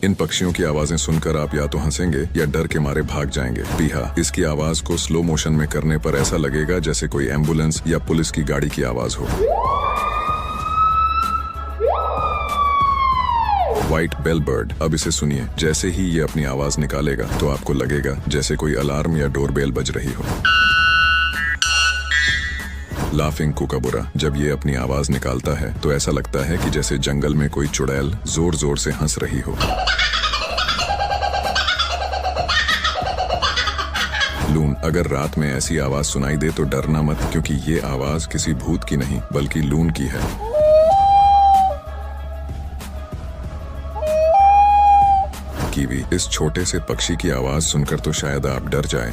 इन पक्षियों की आवाजें सुनकर आप या तो हंसेंगे या डर के मारे भाग जाएंगे। पीहा, इसकी आवाज को स्लो मोशन में करने पर ऐसा लगेगा जैसे कोई एम्बुलेंस या पुलिस की गाड़ी की आवाज हो। व्हाइट बेल बर्ड, अब इसे सुनिए। जैसे ही ये अपनी आवाज निकालेगा तो आपको लगेगा जैसे कोई अलार्म या डोरबेल बज रही हो। लाफिंग कुकाबुरा, जब ये अपनी आवाज निकालता है तो ऐसा लगता है कि जैसे जंगल में कोई चुड़ैल जोर जोर से हंस रही हो। लून, अगर रात में ऐसी आवाज सुनाई दे तो डरना मत, क्योंकि ये आवाज किसी भूत की नहीं बल्कि लून की है। कीवी, इस छोटे से पक्षी की आवाज सुनकर तो शायद आप डर जाएं।